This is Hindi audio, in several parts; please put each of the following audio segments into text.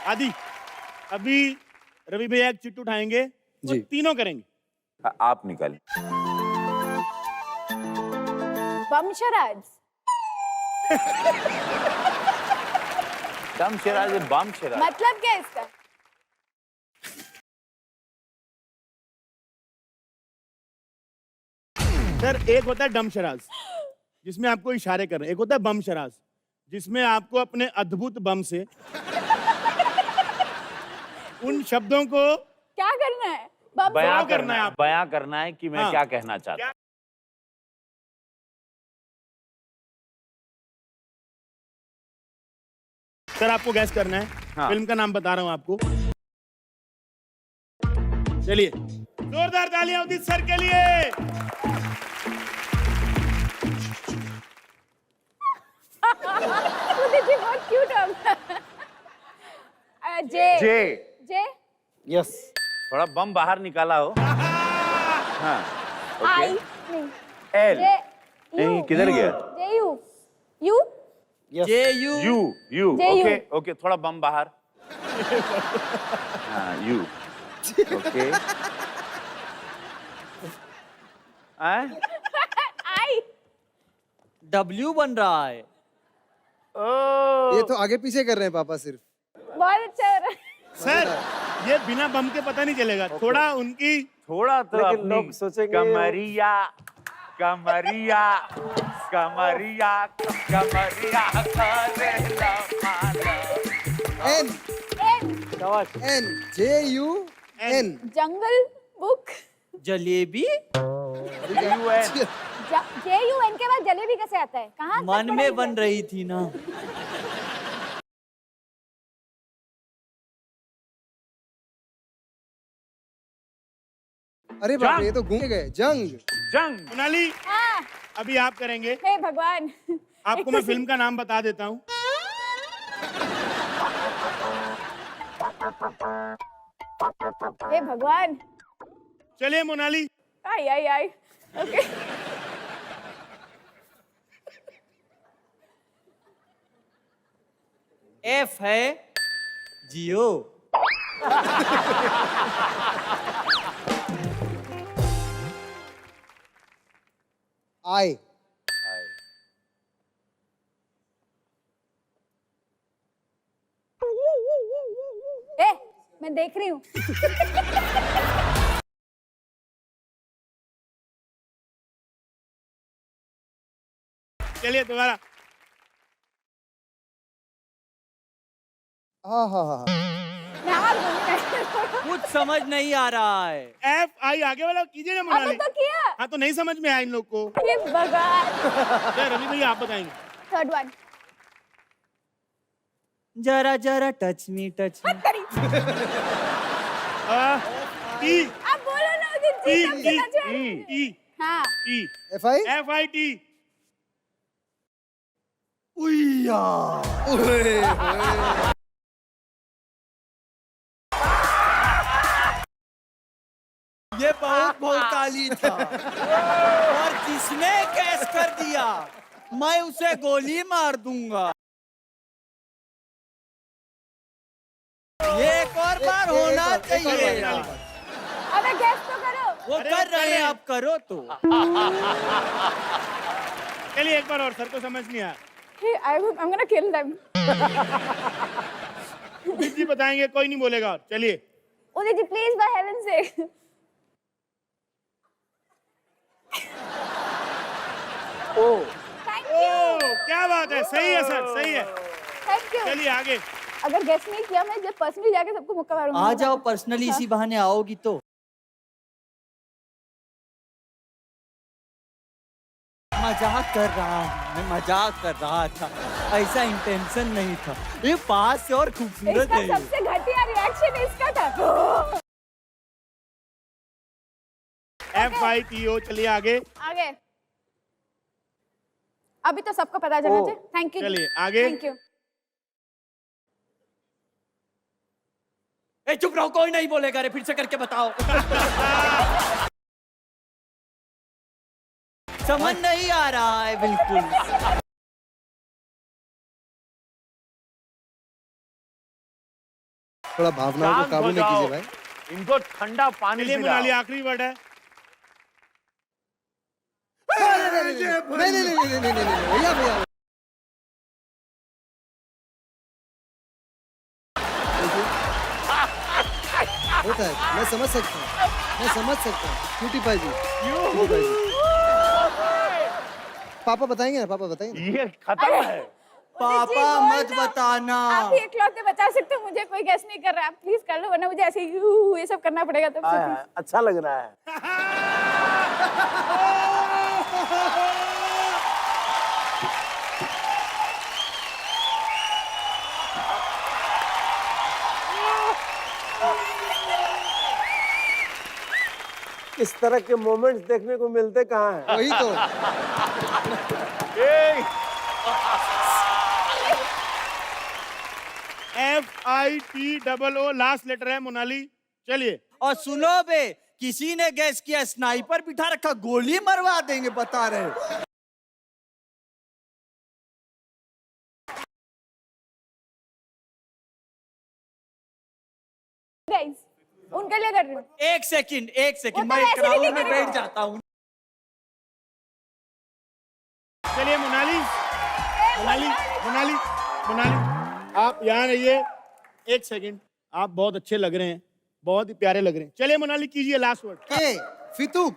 आदि, अभी रवि भैया एक चिट्ठी उठाएंगे और जी। तीनों करेंगे। आप निकालें। बमशराज। दम शराज है, बम शराज। मतलब क्या है इसका? सर एक होता है डम शराज जिसमें आपको इशारे कर रहे हैं, एक होता है बम शराज जिसमें आपको अपने अद्भुत बम से उन शब्दों को क्या करना है? बम बयां करना करना है है, आप। बयां करना है कि मैं हाँ। क्या कहना चाहता हूं। सर आपको गैस करना है। हाँ। फिल्म का नाम बता रहा हूं आपको। चलिए जोरदार तालियां उदित सर के लिए। उदित जी बहुत क्यूट हो। जे जे। जे यस। थोड़ा बम बाहर निकाला हो। हाँ। आई ओके। नहीं एल। जे नहीं, किधर गया? J U U yes. U. U. J U. Okay okay, थोड़ा बम बाहर। हाँ, यू। ओके। आई डब्ल्यू बन रहा है। ये तो आगे पीछे कर रहे हैं पापा सिर्फ। बहुत अच्छा हो रहा है। सर ये बिना बम के पता नहीं चलेगा। थोड़ा उनकी थोड़ा तो लेकिन अपनी लोग सोचेंगे कमरिया कमरिया कमरिया कमरिया करेला माला। N N N J U N. Jungle book. जलेबी UN। जे यू एन के बाद जलेबी कैसे आता है? कहाँ तक मन में पढ़ाई बन है? रही थी ना। अरे बाप रे, जंग। ये तो घूम गए। जंग। जंग। मोनाली हाँ अभी आप करेंगे। हे भगवान। आपको मैं फिल्म का नाम बता देता हूँ। हे भगवान। चलिए मोनाली। आई आई आई ओके। एफ है जियो। आई। ए मैं देख रही हूँ। चलिए दोबारा। हाँ हाँ हाँ। मैं हार गई। कुछ समझ नहीं आ रहा है। FI आगे वाला कीजिए ना अभी मोनाली। तो किया। हाँ तो नहीं समझ में आया इन लोग को। हे भगवान। क्या रवि भैया आप बताएंगे। Third one. जरा जरा टच मी टच मी। करी। टी अब बोलो ना उदित टी जी, सब सुना चाहिए टी मुझे। टी हाँ टी FI। FIT। ये बहुत भौकाली था। और जिसने कैस कर दिया मैं उसे गोली मार दूंगा। ये एक और बार होना चाहिए यार। अबे गैस तो करो। वो अरे कर रहे हैं, आप करो तो। चलिए एक बार और, सर को समझ नहीं आया। Hey, I'm gonna kill them. Udit ji बताएंगे, कोई नहीं बोलेगा और। चलिए Udit ji please by heaven's sake. Thank you. ओ क्या बात है, सही है सर, सही है। Thank you. चलिए आगे। अगर गैस नहीं किया मैं जब पर्सनली जाके सबको मुक्का मारूंगी। आ जाओ, पर्सनली इसी बहाने आओगी तो। मजाक कर रहा हूँ, मैं मजाक कर रहा था, ऐसा इंटेंशन नहीं था। ये पास से और खूबसूरत इसका है ये। सबसे घटिया रिएक्शन इसका था। FITO। चलिए आगे। आगे। अभी तो सबको पता चलना चाहिए। Thank you. चलिए आगे। Thank you. ए चुप रहो, कोई नहीं बोलेगा रे, फिर से करके बताओ। समझ नहीं आ रहा है बिल्कुल। थोड़ा भावनाओं को शांत काबू हो में कीजिए जाओ। भाई। इनको ठंडा पानी चलिए पिलाओ। मोनाली आखिरी वर्ड है। नहीं नहीं नहीं नहीं नहीं नहीं भैया भैया होता है, मैं समझ सकता हूँ, मैं समझ सकता हूँ। क्यूटी पाई जी, क्यूटी पाई जी। पापा बताएंगे ना, पापा बताएंगे ना। ये खत्म है। पापा मत बताना। आप ही इकलौते बचा सकते हो, मुझे कोई गेस नहीं कर रहा है। आप प्लीज कर लो, वरना मुझे ऐसे ये सब करना पड़ेगा तब से। please। अच्छा लग रहा है। इस तरह के मोमेंट्स देखने को मिलते कहाँ हैं? वही तो। FITOO लास्ट लेटर है मोनाली। चलिए और सुनो बे, किसी ने गैस किया स्नाइपर बिठा रखा, गोली मरवा देंगे बता रहे। गाइस, उनके लिए कर रही हूँ। एक सेकंड वो तो मैं वैसे भी क्राउड दिख में रहे बैठ हो। जाता हूँ। चलिए मोनाली मोनाली मोनाली मोनाली आप यहाँ रहिए एक सेकंड। आप बहुत अच्छे लग रहे हैं, बहुत ही प्यारे लग रहे हैं। चलिए मोनाली कीजिए लास्ट वर्ड। के फितू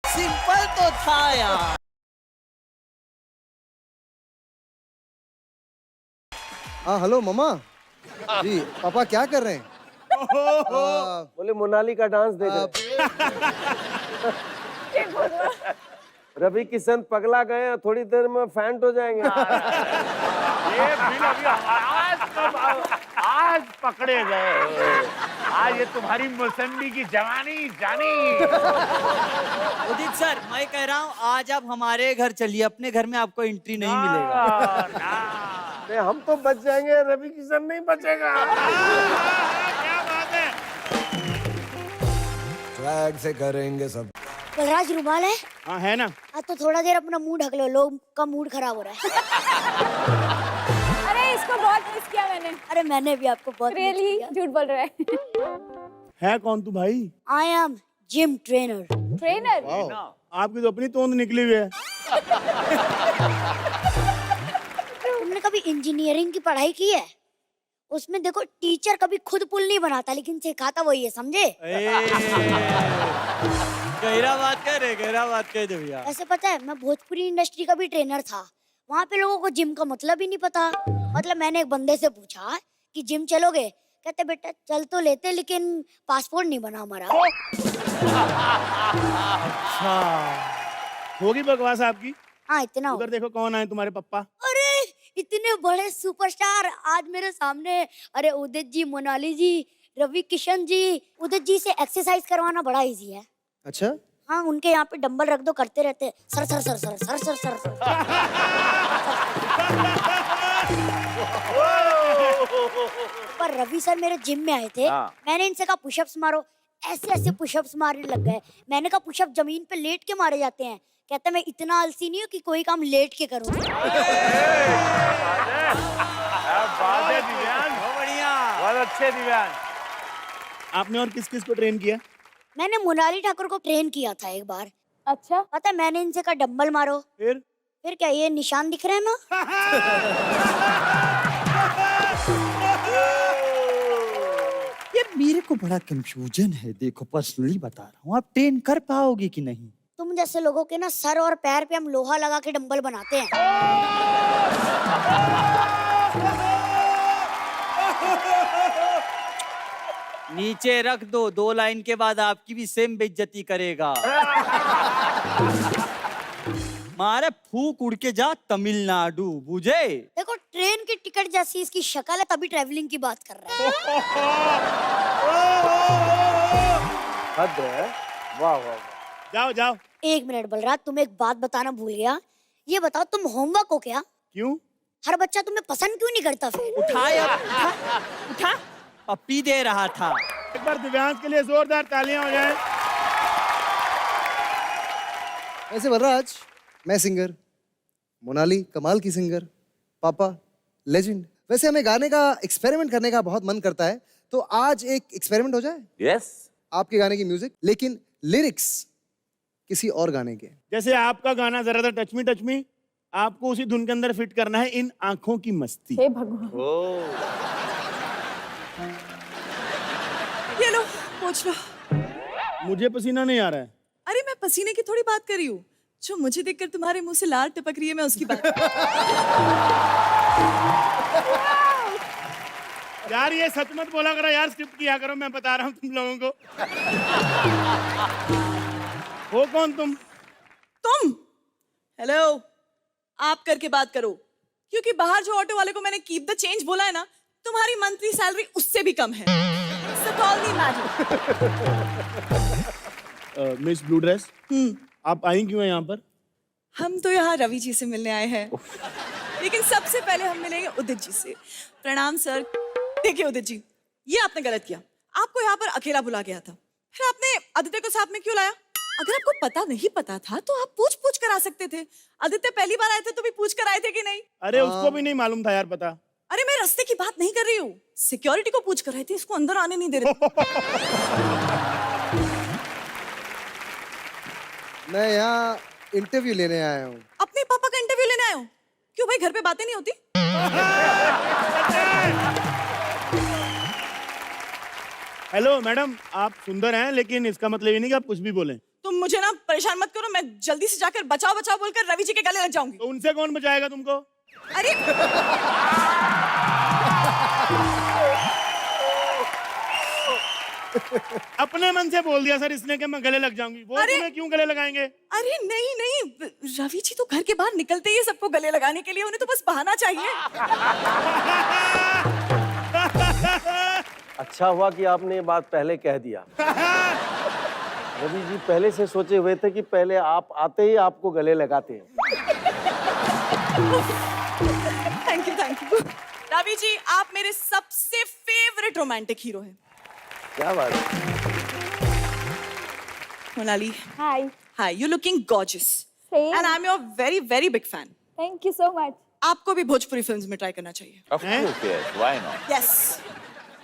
सिंपल तो था यार। हाँ हेलो मम्मा जी, पापा क्या कर रहे हैं? बोले मोनाली का डांस देख रहे हैं। रवि किशन पगला गए हैं, थोड़ी देर में फैंट हो जाएंगे। ये बिल अभी आज पकड़े गए। आज ये तुम्हारी मौसम्बी की जवानी जानी। उदित सर, मैं कह रहा हूँ आज आप हमारे घर चलिए, अपने घर में आपको एंट्री नहीं मिलेगा। अरे हम तो बच जाएंगे, रवि किशन नहीं बचेगा। क्या बात है। स्वैग से करेंगे सब। बलराज रुमाल है? हाँ है ना। आज तो थोड़ा देर अपना मुंह ढक लो, लोग का मूड खराब हो रहा है। अरे इसको बहुत मिस किया मैंने। अरे मैंने भी आपको बहुत रियली झूठ बोल रहा है। कौन तू भाई? I am gym trainer. Trainer? आपकी तो अपनी तोंद निकली हुई है। तुमने कभी इंजीनियरिंग की पढ़ाई की है? उसमें देखो टीचर कभी खुद पुल नहीं बनाता, लेकिन सिखाता वही है, समझे? गहरा बात कह दे भैया। ऐसे पता है, मैं भोजपुरी इंडस्ट्री का भी ट्रेनर था। वहाँ पे लोगों को जिम का मतलब ही नहीं पता। मतलब मैंने एक बंदे से पूछा कि जिम चलोगे? कहते बेटा चल तो लेते, लेकिन पासपोर्ट नहीं बना हमारा। होगी बकवास आपकी। हाँ इतना हो। उधर देखो कौन आए तुम्हारे पप्पा। अरे इतने बड़े सुपरस्टार आज मेरे सामने। अरे उदित जी, मोनाली जी, रवि किशन जी। उदित जी से एक्सरसाइज करवाना बड़ा इजी है। अच्छा हाँ, उनके यहाँ पे डंबल रख दो, करते रहते हैं। Sir sir sir sir sir sir sir sir. पर रवि सर मेरे जिम में आए थे। हाँ। मैंने इनसे कहा पुशअप्स मारो, ऐसे ऐसे पुशअप्स मारने लग गए। मैंने कहा पुशअप जमीन पे लेट के मारे जाते हैं। कहता मैं इतना आलसी नहीं हूँ कि कोई काम लेट के करूँ। बात है दिव्यांग, बहुत बढ़िया। बहुत अच्छे दिव्यांग। आपने और किस किस को ट्रेन किया? मैंने मोनाली ठाकुर को ट्रेन किया था एक बार। अच्छा, पता है, मैंने इनसे कहा डंबल मारो। फिर क्या ये निशान दिख रहे हैं ना? यार मेरे को बड़ा कंफ्यूजन है। देखो पर्सनली बता रहा हूँ, आप ट्रेन कर पाओगे कि नहीं? तुम जैसे लोगों के ना सर और पैर पे हम लोहा लगा के डंबल बनाते हैं। नीचे रख दो, 2 लाइन के बाद आपकी भी सेम बेइज्जती करेगा। मारे फूक उड़ के जा तमिलनाडु, बुझे? देखो ट्रेन की टिकट जैसी इसकी शक्ल है, तभी ट्रैवलिंग की बात कर रहा है। हद है। वाह वाह वाह। जाओ जाओ। एक मिनट बलराज, तुम्हें एक बात बताना भूल गया। ये बताओ तुम होमवर्क हो क्या? क्यों? हर बच्चा तुम्हें पसंद क्यों नहीं करता फिर? उठा उठा, पप्पी दे रहा था। एक बार दिव्यांग के लिए जोरदार तालियां हो जाएं। वैसे बलराज, मैं सिंगर, मोनाली कमाल की सिंगर, पापा लेजेंड। वैसे हमें गाने का एक्सपेरिमेंट करने का बहुत मन करता है, तो आज एक एक्सपेरिमेंट हो जाए। यस आपके गाने की म्यूजिक, लेकिन लिरिक्स किसी और गाने के। जैसे आपका गाना जरा सा टच मी, आपको उसी धुन के अंदर फिट करना है इन आंखों की मस्ती। हे भगवान। ये लो पूछ लो। मुझे पसीना नहीं आ रहा है। अरे मैं पसीने की थोड़ी बात कर रही हूँ, जो मुझे देखकर तुम्हारे मुंह से लार टपक रही है, मैं उसकी बात। यार ये सच मत बोला करो यार, स्क्रिप्ट किया करो, मैं बता रहा हूँ तुम लोगों को। हो कौन तुम? तुम हेलो, आप करके बात करो, क्योंकि बाहर जो ऑटो वाले को मैंने कीप द चेंज बोला है ना, तुम्हारी मंथली सैलरी उससे भी कम है। So call me madam। Miss blue dress, आप आई क्यों हैं यहाँ पर? हम तो यहाँ रवि जी से मिलने आए हैं, लेकिन सबसे पहले हम मिलेंगे उदित जी से। प्रणाम सर। देखिए उदित जी, ये आपने गलत किया, आपको यहाँ पर अकेला बुला गया था, फिर आपने आदित्य को साथ में क्यों लाया? अगर आपको पता नहीं पता था तो आप पूछ पूछ कर आ सकते थे। आदित्य पहली बार आए थे तो भी पूछ कर आए थे कि नहीं? अरे उसको भी नहीं मालूम था यार पता। अरे मैं रास्ते की बात नहीं कर रही हूँ, सिक्योरिटी को पूछ कर रहे थे, इसको अंदर आने नहीं दे रहे थे। मैं यहाँ इंटरव्यू लेने आया हूँ। अपने पापा का इंटरव्यू लेने आए हो? क्यों भाई, घर पे बातें नहीं होती? हेलो मैडम, आप सुंदर हैं, लेकिन इसका मतलब ये नहीं कि आप कुछ भी बोलें। तुम मुझे ना परेशान मत करो, मैं जल्दी से जाकर बचाओ बचाओ बोलकर रवि जी के गले लग जाऊंगी। तो उनसे कौन बचाएगा तुमको? अरे अपने मन से बोल दिया सर इसने कि मैं गले लग जाऊंगी। वो अरे! तुम्हें क्यों गले लगाएंगे? अरे नहीं नहीं, रवि जी तो घर के बाहर निकलते ही है सबको गले लगाने के लिए, उन्हें तो बस बहाना चाहिए। अच्छा हुआ कि आपने ये बात पहले कह दिया। रवि जी पहले से सोचे हुए थे कि पहले आप आते ही आपको गले लगाते हैं। Thank you thank you. Ravi ji, आप मेरे सबसे फेवरेट रोमांटिक हीरो हैं। क्या बात है? Monali, hi. Hi, you looking gorgeous Same. And I am your very very big fan. Thank you so much. आपको भी भोजपुरी फिल्म्स में ट्राई करना चाहिए। Of course yes, why not. Yes.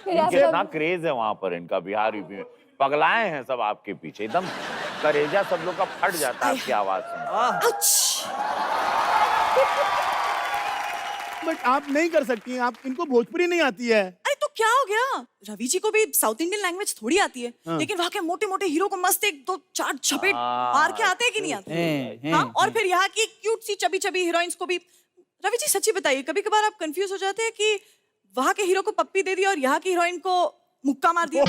फिर आप कितना लोग क्रेज है वहां पर इनका, बिहार यूपी में पगलाए हैं सब आपके पीछे, एकदम करेजा सब लोग का फट जाता है आपकी आवाज सुन। बट आप नहीं कर सकती, आप इनको भोजपुरी नहीं आती है। अरे तो क्या हो गया, रवि जी को भी साउथ इंडियन लैंग्वेज थोड़ी आती है, लेकिन वहाँ के मोटे मोटे हीरो को मस्त एक दो चार झपेट मार के आते हैं कि नहीं आते? हाँ, और फिर यहाँ की क्यूट सी चबी चबी हीरोइंस को भी। रवि जी सच्ची बताइए, कभी कभार आप कंफ्यूज हो जाते हैं कि वहाँ के हीरो को पप्पी दे दिया और यहाँ की हीरोइन को मुक्का मार दिया?